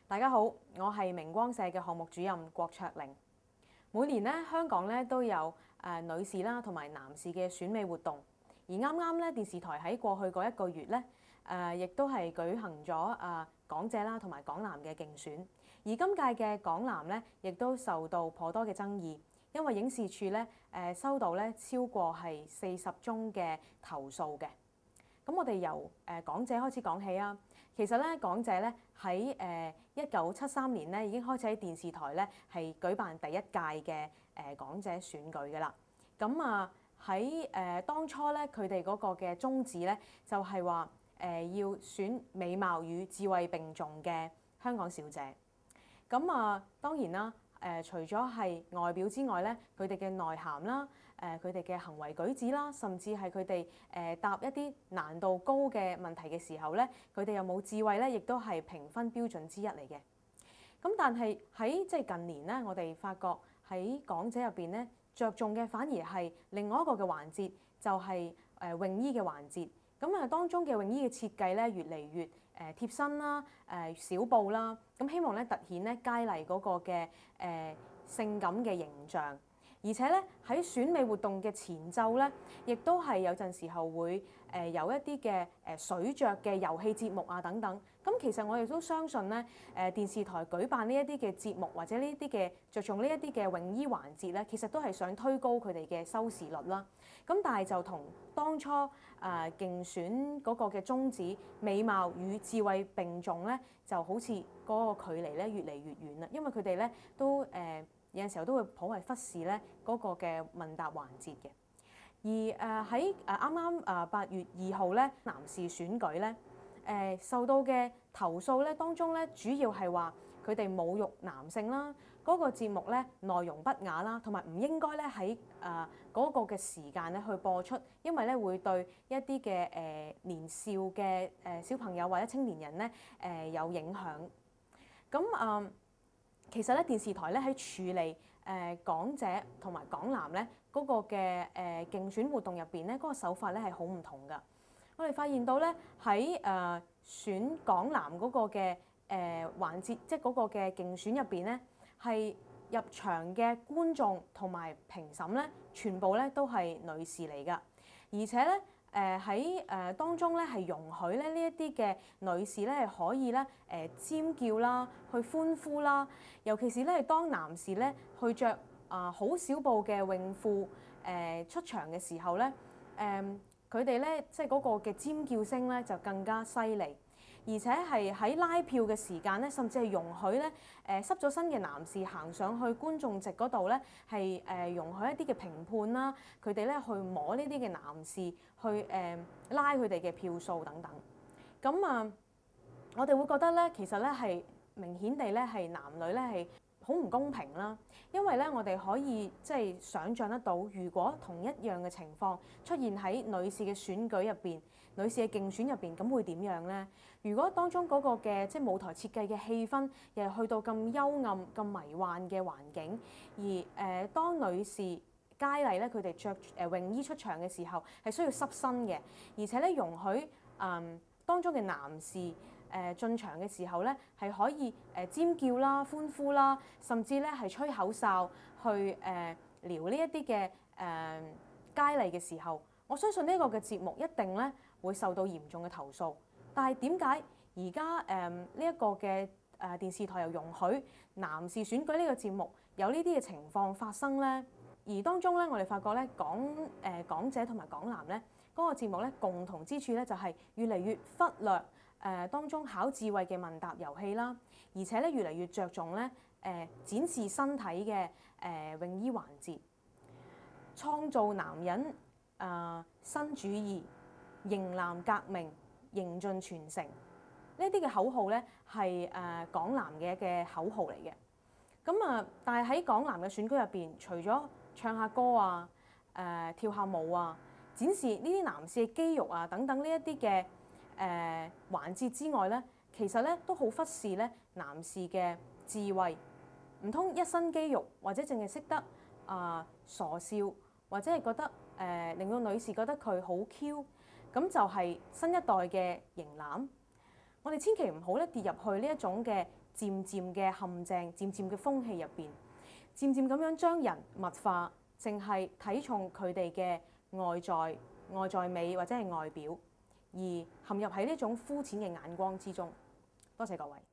大家好，我係明光社嘅項目主任郭卓玲。每年咧，香港咧都有女士啦同埋男士嘅選美活動，而啱啱咧電視台喺過去嗰1個月咧，亦都係舉行咗港姐啦同埋港男嘅競選。而今屆嘅港男咧，亦都受到頗多嘅爭議，因為影視處咧收到咧超過係40宗嘅投訴嘅。咁我哋由港姐開始講起啊。其實咧，港姐咧喺1973年咧已經開始喺電視台咧係舉辦第一屆嘅港姐選舉㗎啦。咁喺當初咧，佢哋嗰個嘅宗旨咧就係話要選美貌與智慧並重嘅香港小姐。咁當然啦。除咗係外表之外咧，佢哋嘅內涵啦，佢哋嘅行為舉止啦，甚至係佢哋答一啲難度高嘅問題嘅時候咧，佢哋有冇智慧咧，亦都係評分標準之一嚟嘅。咁但係喺近年咧，我哋發覺喺港姐入邊咧，着重嘅反而係另外一個嘅環節，就係泳衣嘅環節。咁當中嘅泳衣嘅設計咧，越嚟越貼身啦，小布啦，咁希望咧突顯咧佳麗嗰個嘅性感嘅形象。而且咧喺選美活動嘅前奏咧，亦都係有陣時候會有一啲嘅水着嘅遊戲節目啊等等。咁其實我哋都相信咧，電視台舉辦呢一啲嘅節目或者呢一啲嘅着重呢一啲嘅泳衣環節咧，其實都係想推高佢哋嘅收視率啦。咁但係就同當初競選嗰個嘅宗旨美貌與智慧並重咧，就好似嗰個距離咧越嚟越遠啦。因為佢哋咧都有陣時候都會頗為忽視咧嗰個嘅問答環節嘅。而喺啱啱8月2號咧，男士選舉咧受到嘅投訴咧，當中咧主要係話佢哋侮辱男性啦，嗰個節目咧內容不雅啦，同埋唔應該咧喺嗰個嘅時間咧去播出，因為咧會對一啲嘅年少嘅小朋友或者青年人咧有影響。咁其實咧電視台咧喺處理港姐同埋港男咧嗰個嘅競選活動入邊咧，嗰個手法咧係好唔同㗎。我哋發現到咧喺選港男嗰個嘅環節，即係嗰個嘅競選入邊咧，係入場嘅觀眾同埋評審咧，全部咧都係女士嚟㗎，而且咧喺當中咧係容許咧呢一啲嘅女士咧係可以咧尖叫啦，去歡呼啦，尤其是咧係當男士咧去着好少布嘅泳褲出場嘅時候咧，佢哋咧即係嗰個嘅尖叫聲咧就更加犀利，而且係喺拉票嘅時間咧，甚至係容許咧濕咗身嘅男士行上去觀眾席嗰度咧，係容許一啲嘅評判啦，佢哋咧去摸呢啲嘅男士，去拉佢哋嘅票數等等。咁我哋會覺得咧，其實咧係明顯地咧係男女咧係好唔公平啦，因為咧我哋可以即係想像得到，如果同一樣嘅情況出現喺女士嘅選舉入邊、女士嘅競選入邊，咁會點樣呢？如果當中嗰個嘅即係舞台設計嘅氣氛，又係去到咁幽暗、咁迷幻嘅環境，而當女士佳麗咧佢哋着泳衣出場嘅時候，係需要濕身嘅，而且咧容許當中嘅男士進場嘅時候咧，係可以尖叫啦、歡呼啦，甚至咧係吹口哨去撩呢一啲嘅佳麗嘅時候，我相信呢個嘅節目一定咧會受到嚴重嘅投訴。但係點解而家呢一個嘅電視台又容許男士選舉呢個節目有呢啲嘅情況發生咧？而當中咧，我哋發覺咧港姐同埋港男咧嗰個節目咧共同之處咧就係越嚟越忽略當中考智慧嘅問答遊戲啦，而且咧越嚟越着重咧展示身體嘅泳衣環節，創造男人新主義、型男革命、迎進全城呢啲嘅口號咧係港男嘅口號嚟嘅。咁但係喺港男嘅選舉入邊，除咗唱下歌啊、跳下舞啊、展示呢啲男士嘅肌肉啊等等呢一啲嘅環節之外咧，其實咧都好忽視咧男士嘅智慧。唔通一身肌肉或者淨係識得傻笑，或者係覺得令到女士覺得佢好 Q， 咁就係新一代嘅型男？我哋千祈唔好咧跌入去呢一種嘅漸漸嘅陷阱、漸漸嘅風氣入邊，漸漸咁樣將人物化，淨係睇重佢哋嘅外在美或者係外表，而陷入喺呢種膚淺嘅眼光之中。多謝各位。